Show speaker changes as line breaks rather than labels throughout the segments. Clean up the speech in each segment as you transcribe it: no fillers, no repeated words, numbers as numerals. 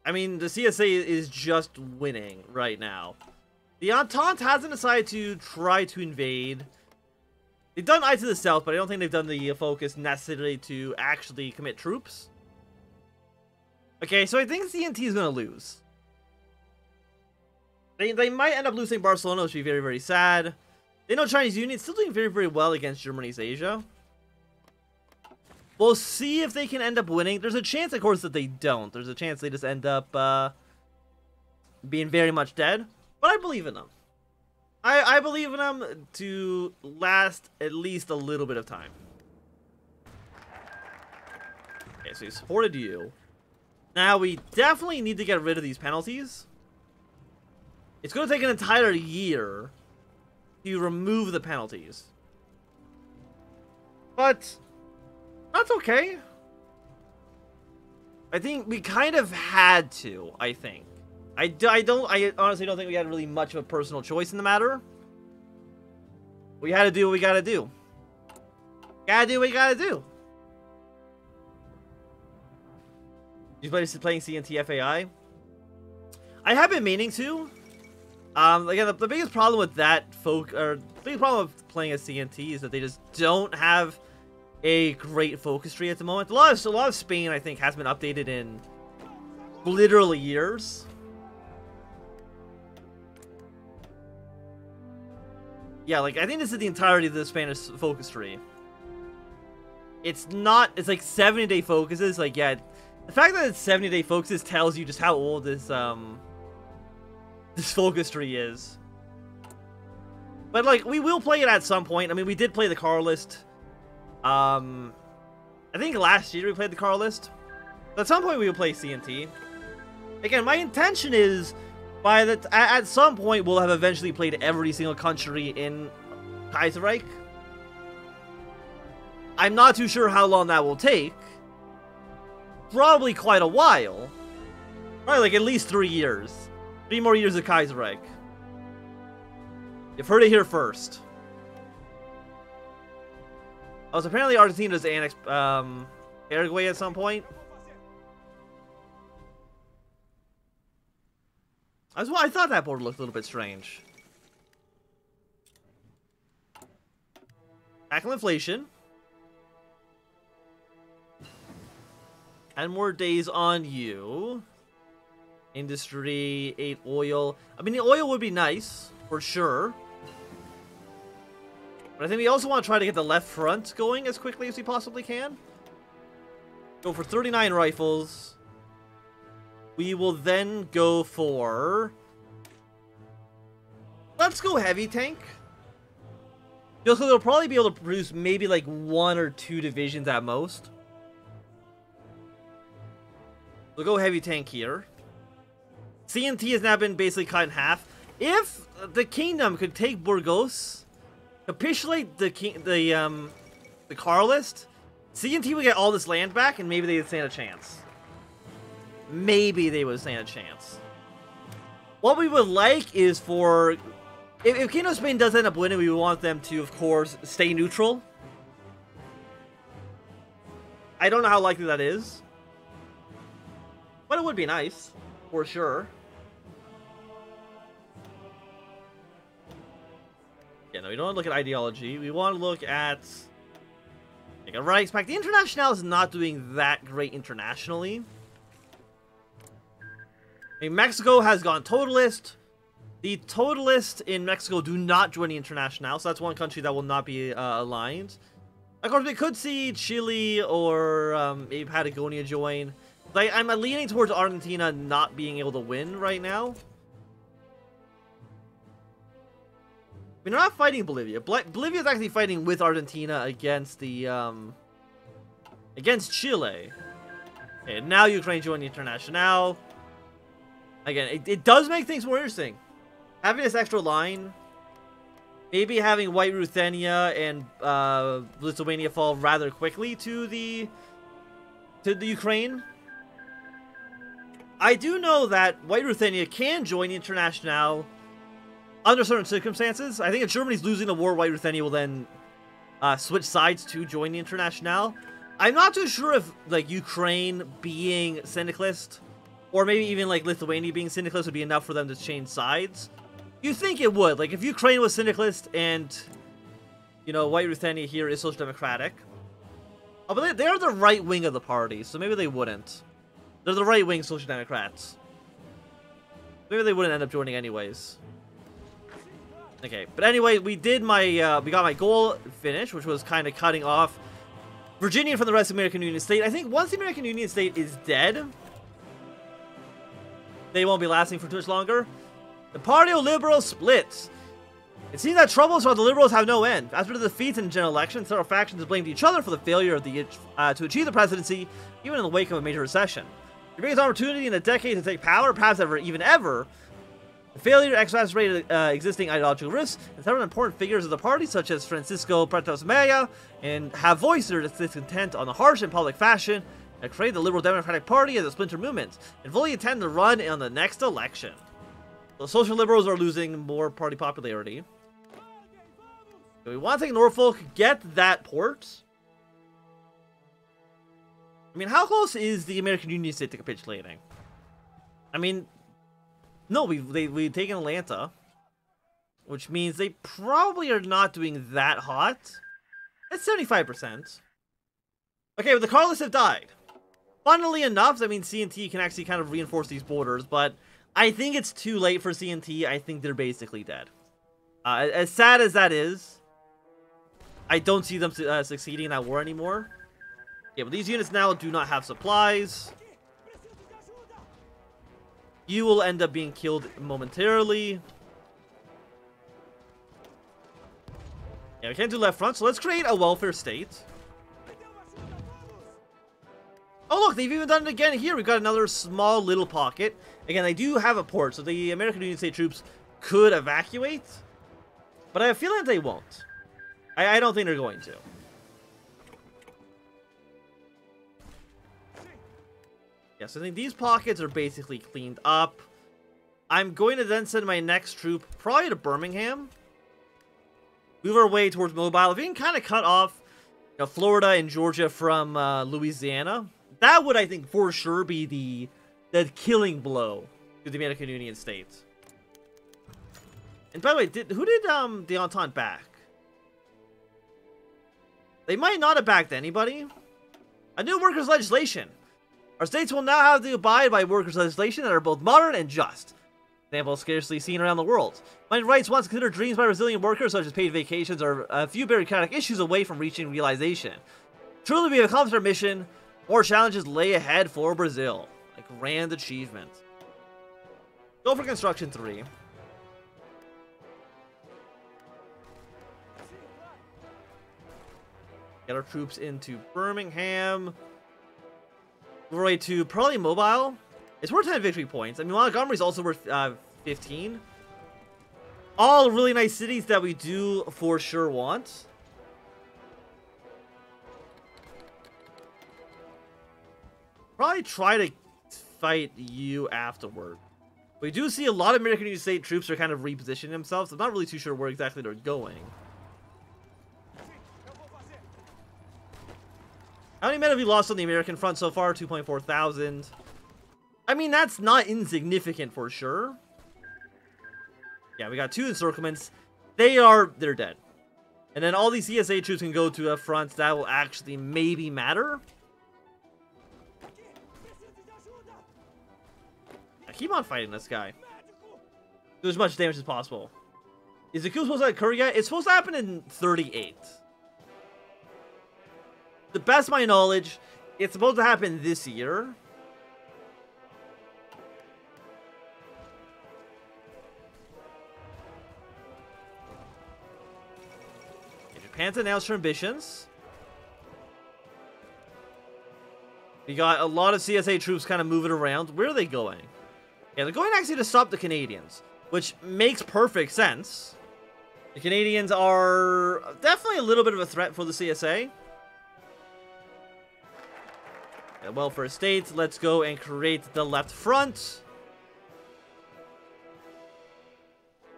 I mean, the CSA is just winning right now. The Entente hasn't decided to try to invade. They've done eye to the south, but I don't think they've done the focus necessarily to actually commit troops. Okay, so I think CNT is going to lose. They might end up losing Barcelona, which would be very, very sad. They know Chinese Union is still doing very, very well against Germany's Asia. We'll see if they can end up winning. There's a chance, of course, that they don't. There's a chance they just end up being very much dead. But I believe in them. I believe in them to last at least a little bit of time. Okay, so he supported you. Now, we definitely need to get rid of these penalties. It's going to take an entire year to remove the penalties. But that's okay. I think we kind of had to, I think. I honestly don't think we had really much of a personal choice in the matter. We had to do what we gotta do. Gotta do what we gotta do. You playing CNT FAI? I have been meaning to. Again, the biggest problem with that the biggest problem with playing a CNT is that they just don't have a great focus tree at the moment. A lot of Spain, I think, has been updated in literally years. Yeah, like, I think this is the entirety of the Spanish focus tree. It's not, it's like 70-day focuses, like, yeah, the fact that it's 70-day focuses tells you just how old this focus tree is. But, like, we will play it at some point. I mean, we did play the car list. I think last year we played the car list. At some point we will play CNT. Again, my intention is at some point we'll have eventually played every single country in Kaiserreich. I'm not too sure how long that will take. Probably quite a while. Probably like at least 3 years. 3 more years of Kaiserreich. You've heard it here first. Oh, so apparently Argentina does annex Paraguay at some point. I thought that border looked a little bit strange. Tackle inflation. And more days on you. Industry, 8 oil. I mean, the oil would be nice, for sure. But I think we also want to try to get the left front going as quickly as we possibly can. Go for 39 rifles. We will then go for... Let's go heavy tank. Just so they'll probably be able to produce maybe like 1 or 2 divisions at most. We'll go heavy tank here. CNT has now been basically cut in half. If the kingdom could take Burgos, capitulate the car list, CNT would get all this land back, and maybe they would stand a chance. Maybe they would stand a chance. What we would like is for... If Kingdom of Spain does end up winning, we would want them to, of course, stay neutral. I don't know how likely that is. But it would be nice, for sure. Yeah, no, we don't want to look at ideology. We want to look at... Like a right spec. The Internationale is not doing that great internationally. I mean, Mexico has gone totalist. The totalists in Mexico do not join the Internationale, so that's one country that will not be aligned. Of course, we could see Chile or maybe Patagonia join. Like, I'm leaning towards Argentina not being able to win right now. I mean, they're not fighting Bolivia. Bolivia is actually fighting with Argentina against the against Chile. Okay, now Ukraine joined the Internationale. Again, it does make things more interesting. Having this extra line, maybe having White Ruthenia and Lithuania fall rather quickly to the Ukraine. I do know that White Ruthenia can join the Internationale under certain circumstances. I think if Germany's losing the war, White Ruthenia will then switch sides to join the Internationale. I'm not too sure if like Ukraine being syndicalist or maybe even like Lithuania being syndicalist would be enough for them to change sides. You think it would? Like if Ukraine was syndicalist and, you know, White Ruthenia here is social democratic. Oh, but they're the right wing of the party, so maybe they wouldn't. They're the right wing social democrats. Maybe they wouldn't end up joining anyways. Okay, but anyway, we got my goal finished, which was kind of cutting off Virginia from the rest of the American Union State. I think once the American Union State is dead, they won't be lasting for too much longer. The Party of Liberals splits. It seems that troubles around the Liberals have no end. After the defeats in the general election, several factions blamed each other for the failure of to achieve the presidency, even in the wake of a major recession. The biggest opportunity in a decade to take power, perhaps ever. The failure exacerbated existing ideological risks, and several important figures of the party, such as Francisco Pratos Maya, and have voiced their discontent on the harsh and public fashion, and created the Liberal Democratic Party as a splinter movement, and fully intend to run on the next election. The social liberals are losing more party popularity. So we want to take Norfolk, get that port. I mean, how close is the American Union State to capitulating? I mean, no, we've taken Atlanta, which means they probably are not doing that hot. It's 75%. Okay, but the Carlists have died. Funnily enough, I mean, CNT can actually kind of reinforce these borders, but I think it's too late for CNT. I think they're basically dead. As sad as that is, I don't see them succeeding in that war anymore. Yeah, but these units now do not have supplies. You will end up being killed momentarily. Yeah, we can't do left front, so let's create a welfare state. Oh, look, they've even done it again here. We've got another small little pocket. Again, they do have a port, so the American Union State troops could evacuate. But I have a feeling they won't. I don't think they're going to. Yeah, so I think these pockets are basically cleaned up. I'm going to then send my next troop probably to Birmingham. Move our way towards Mobile. If we can kind of cut off, you know, Florida and Georgia from Louisiana, that would, I think, for sure be the killing blow to the American Union States. And by the way, who did the Entente back? They might not have backed anybody. A new workers' legislation. Our states will now have to abide by workers' legislation that are both modern and just. Example scarcely seen around the world. Migrant rights once considered dreams by resilient workers, such as paid vacations, are a few bureaucratic issues away from reaching realization. Truly, we have accomplished our mission. More challenges lay ahead for Brazil. A grand achievement. Go for construction 3. Get our troops into Birmingham. We're ready to probably Mobile. It's worth 10 victory points. I mean, Montgomery's also worth 15. All really nice cities that we do for sure want. Probably try to fight you afterward. We do see a lot of American Union State troops are kind of repositioning themselves. I'm not really too sure where exactly they're going. How many men have we lost on the American front so far? 2.4 thousand. I mean, that's not insignificant for sure. Yeah, we got 2 encirclements. They're dead. And then all these CSA troops can go to a front that will actually maybe matter. I keep on fighting this guy. Do as much damage as possible. Is the coup supposed to occur yet? It's supposed to happen in 38. To the best of my knowledge, it's supposed to happen this year. Japan's announced her ambitions. We got a lot of CSA troops kind of moving around. Where are they going? Yeah, they're going actually to stop the Canadians, which makes perfect sense. The Canadians are definitely a little bit of a threat for the CSA. Yeah, welfare states, let's go and create the left front.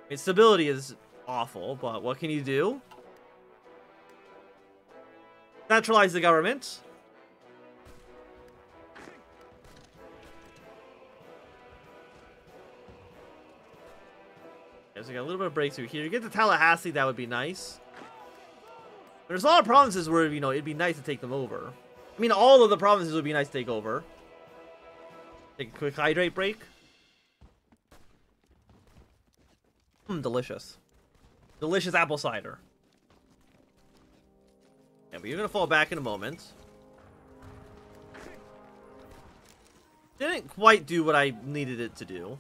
I mean, stability is awful, but what can you do? Centralize the government. so we got a little bit of breakthrough here. You get to Tallahassee, that would be nice. There's a lot of provinces where, you know, it'd be nice to take them over. I mean, all of the provinces would be nice to take over. Take a quick hydrate break. Delicious. Delicious apple cider. Yeah, but you're gonna fall back in a moment. Didn't quite do what I needed it to do.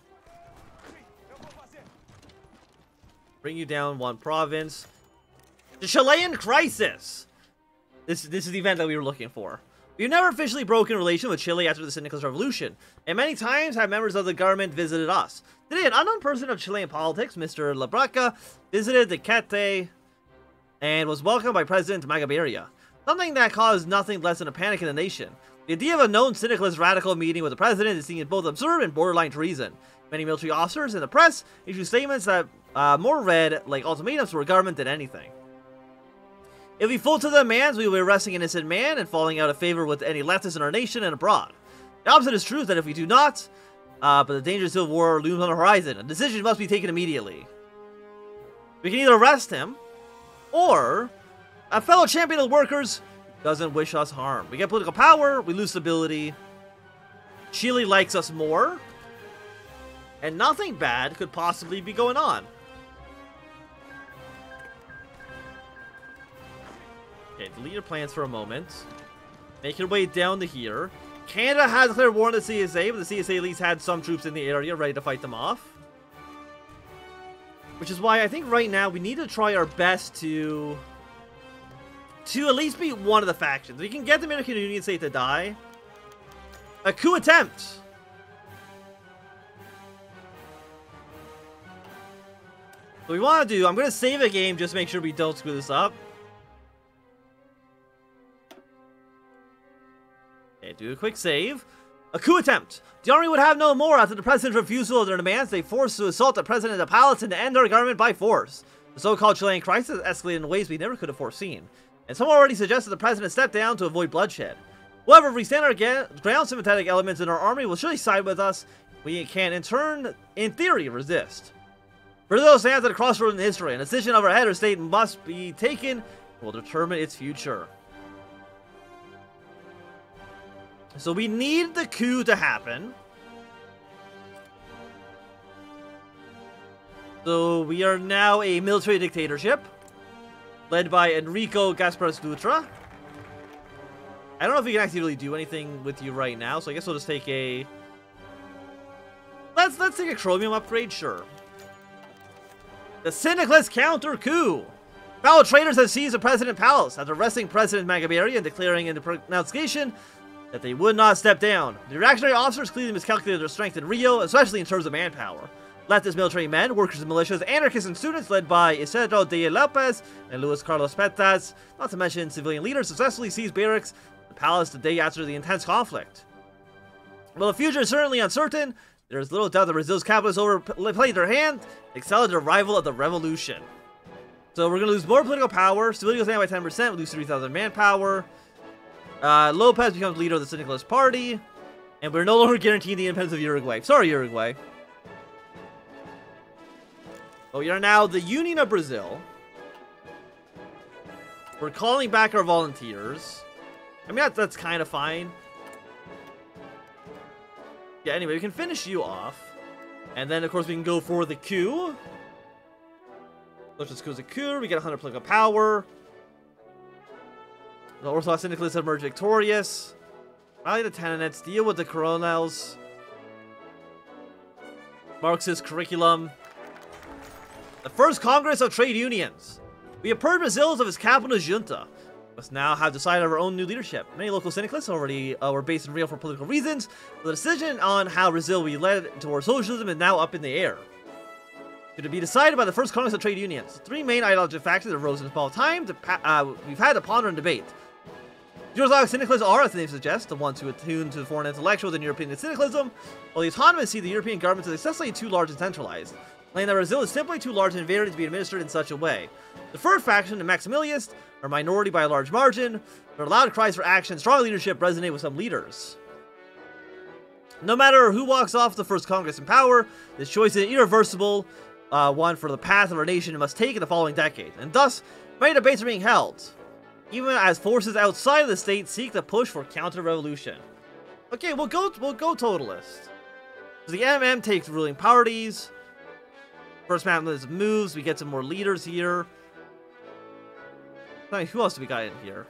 Bring you down one province. The Chilean Crisis! This is the event that we were looking for. We've never officially broken relation with Chile after the Syndicalist Revolution, and many times have members of the government visited us. Today, an unknown person of Chilean politics, Mr. Labraca, visited the Quete and was welcomed by President Magaberia. Something that caused nothing less than a panic in the nation. The idea of a known syndicalist radical meeting with the president is seen as both absurd and borderline treason. Many military officers and the press issue statements that more read like ultimatums to our government than anything. If we fold to the demands, we will be arresting an innocent man and falling out of favor with any leftists in our nation and abroad. The opposite is true, that if we do not, but the danger of civil war looms on the horizon. A decision must be taken immediately. We can either arrest him, or a fellow champion of the workers doesn't wish us harm. We get political power, we lose stability. Chile likes us more, and nothing bad could possibly be going on. Okay, delete your plans for a moment. Make your way down to here. Canada has declared war on the CSA, but the CSA at least had some troops in the area ready to fight them off. Which is why I think right now we need to try our best to at least beat one of the factions. We can get the American Union State to die. A coup attempt! What we want to do, I'm going to save a game just to make sure we don't screw this up. Okay, do a quick save. A coup attempt. The army would have no more after the president's refusal of their demands. They forced to assault the president of the palace and to end our government by force. The so-called Chilean crisis escalated in ways we never could have foreseen. And some already suggested the president step down to avoid bloodshed. However, if we stand our ground, sympathetic elements in our army will surely side with us. We can, in turn, in theory, resist. Brazil stands at a crossroads in history, and a decision of our head of state must be taken and will determine its future. So we need the coup to happen. So we are now a military dictatorship, led by Enrico Gasparis Dutra. I don't know if we can actually really do anything with you right now, so I guess we'll just take a... Let's take a chromium upgrade, sure. The Syndicalist counter coup. Foul traitors have seized the President Palace after arresting President Magaberia and declaring in the pronunciation that they would not step down. The reactionary officers clearly miscalculated their strength in Rio, especially in terms of manpower. Leftist military men, workers and militias, anarchists and students led by Isidro de Lopez and Luis Carlos Petas, not to mention civilian leaders, successfully seized barracks in the palace the day after the intense conflict. While the future is certainly uncertain, there is little doubt that Brazil's capitalists overplayed their hand and excelled at the arrival of the revolution. So we're going to lose more political power. Stability goes down by 10%. We lose 3,000 manpower. Lopez becomes leader of the Syndicalist Party. And we're no longer guaranteeing the independence of Uruguay. Sorry, Uruguay. But we are now the Union of Brazil. We're calling back our volunteers. I mean, that's kind of fine. Yeah, anyway, we can finish you off. And then, of course, we can go for the coup. Let's just go to the coup. We get 100 political power. The Orthodox Syndicalists emerge victorious. Rally the tenants. Deal with the coronels. Marxist curriculum. The first Congress of Trade Unions. We have purged Brazil of its capitalist junta. We must now have decided our own new leadership. Many local syndicalists already were based in Rio for political reasons. But the decision on how Brazil will be led towards socialism is now up in the air. To be decided by the first Congress of Trade Unions. Three main ideological factions that arose in small time. We've had to ponder and debate. The Orthodox syndicalists are, as the name suggests, the ones who attune to foreign intellectuals and European syndicalism, while the autonomous see the European government as excessively too large and centralized, claiming that Brazil is simply too large and invaried to be administered in such a way. The first faction, the Maximilianists, are a minority by a large margin. Their loud cries for action and strong leadership resonate with some leaders. No matter who walks off the first Congress in power, this choice is irreversible, one for the path of our nation must take in the following decade, and thus many debates are being held, even as forces outside of the state seek to push for counter-revolution. Okay, we'll go totalist. So the MM takes ruling parties. First map list moves. We get some more leaders here. Who else do we got in here?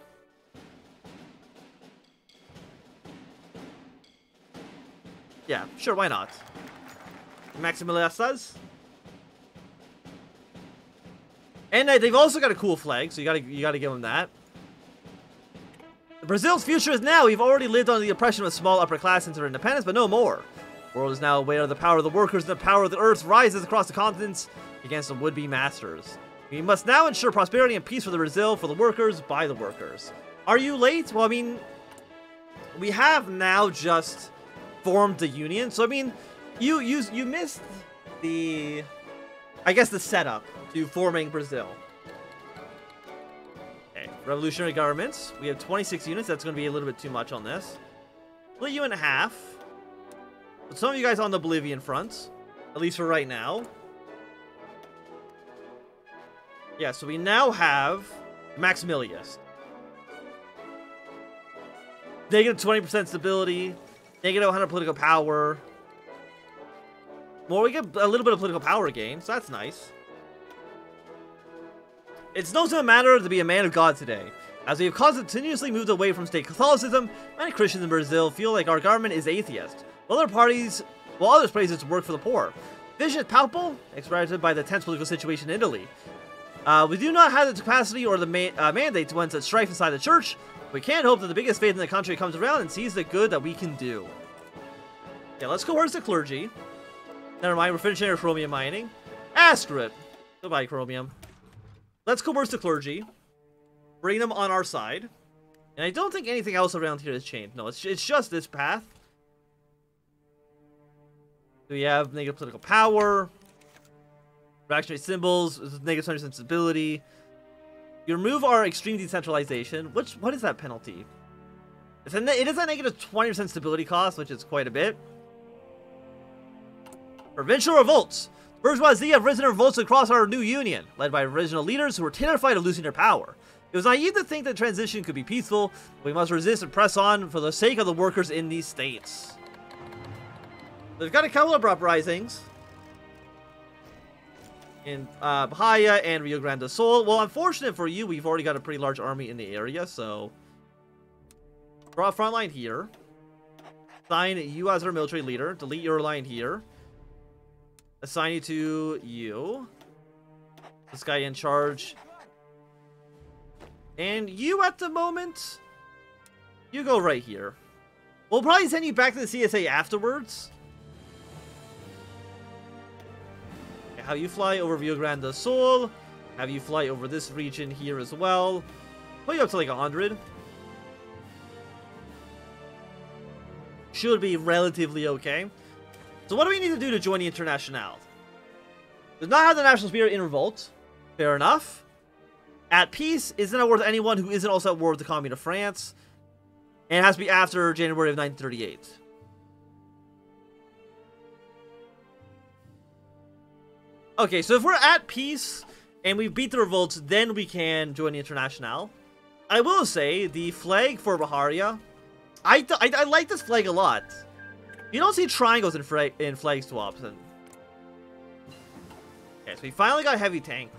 Yeah, sure, why not? Maximiliastas. And they've also got a cool flag, so you gotta give them that. Brazil's future is now. We've already lived under the oppression of a small upper class since our independence, but no more. The world is now aware of the power of the workers, and the power of the earth rises across the continents against the would-be masters. We must now ensure prosperity and peace for the Brazil, for the workers, by the workers. Are you late? Well, I mean, we have now just formed the union, so I mean, you missed the, I guess, the setup to forming Brazil. Okay, revolutionary governments. We have 26 units. That's going to be a little bit too much on this. Split you in half. Put some of you guys on the Bolivian front, at least for right now. Yeah, so we now have Maximilius. Negative 20% stability. Negative 100 political power. Well, we get a little bit of political power gain, so that's nice. It's no small matter to be a man of God today. As we have continuously moved away from state Catholicism, many Christians in Brazil feel like our government is atheist, while others praise its work for the poor. Vision is palpable, expressed by the tense political situation in Italy. We do not have the capacity or the mandate to end strife inside the church. We can hope that the biggest faith in the country comes around and sees the good that we can do. Yeah, let's coerce the clergy. Never mind, we're finishing our chromium mining. Screw it. Goodbye, chromium. Let's coerce the clergy. Bring them on our side. And I don't think anything else around here has changed. No, it's just this path. We have negative political power. Reactionary symbols. Negative 20% stability. You remove our extreme decentralization. What is that penalty? It is a negative 20% stability cost, which is quite a bit. Provincial revolts. Bourgeoisie have risen in revolts across our new union, led by original leaders who were terrified of losing their power. It was naive to think that transition could be peaceful. We must resist and press on for the sake of the workers in these states. They've got a couple of uprisings in Bahia and Rio Grande do Sul. Well, unfortunate for you, we've already got a pretty large army in the area, so draw a front line here. Assign you as our military leader. Delete your line here. Assign you to you. This guy in charge. And you at the moment, you go right here. We'll probably send you back to the CSA afterwards. Have you fly over Rio Grande do Sul. Have you fly over this region here as well. Put you up to like 100. Should be relatively okay. So what do we need to do to join the Internationale? Does not have the national spirit in revolt. Fair enough. At peace, isn't it worth anyone who isn't also at war with the Commune of France. And it has to be after January of 1938. Okay, so if we're at peace and we beat the revolts, then we can join the Internationale. I will say, the flag for Bahia, I like this flag a lot. You don't see triangles in flag swaps. Okay, so we finally got a heavy tank.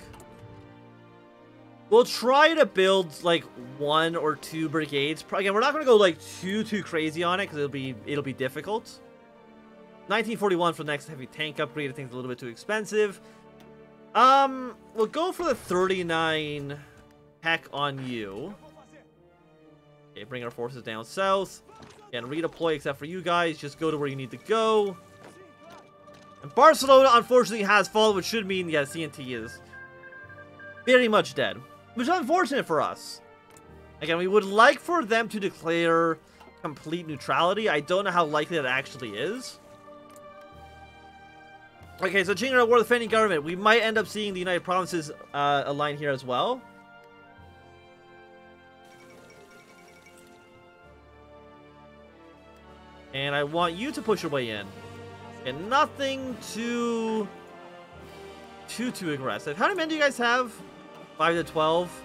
We'll try to build like 1 or 2 brigades. Again, we're not going to go like too crazy on it because it'll be difficult. 1941 for the next heavy tank upgrade. I think it's a little bit too expensive. We'll go for the 39 heck on you. Okay, bring our forces down south. And redeploy except for you guys. Just go to where you need to go. And Barcelona, unfortunately, has fallen, which should mean, yeah, CNT is very much dead. Which is unfortunate for us. Again, we would like for them to declare complete neutrality. I don't know how likely that actually is. Okay, so changing our war defending government. We might end up seeing the United Provinces align here as well. And I want you to push your way in. And nothing too too aggressive. How many men do you guys have? 5 to 12?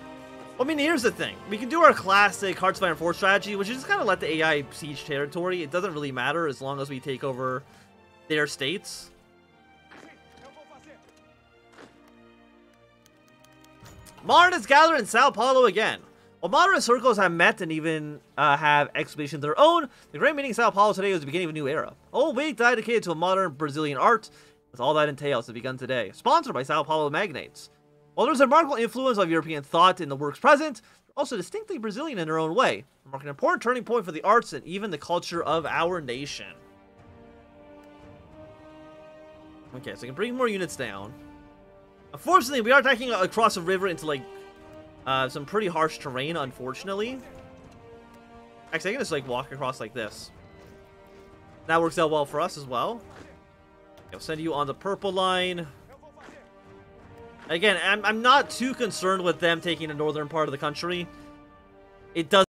Well, I mean, here's the thing. We can do our classic Hearts of Iron 4 strategy, which is just kind of let the AI siege territory. It doesn't really matter as long as we take over their states. Modernists gather in Sao Paulo again. While moderate circles have met and even have expeditions of their own, the great meeting in Sao Paulo today was the beginning of a new era. Oh, wait, dedicated to a modern Brazilian art, with all that entails, has begun today. Sponsored by Sao Paulo magnates. While there's a remarkable influence of European thought in the works present, they're also distinctly Brazilian in their own way, marking an important turning point for the arts and even the culture of our nation. Okay, so I can bring more units down. Unfortunately, we are attacking across the river into, like, some pretty harsh terrain, unfortunately. Actually, I can just, like, walk across like this. That works out well for us as well. I'll send you on the purple line. Again, I'm not too concerned with them taking the northern part of the country. It does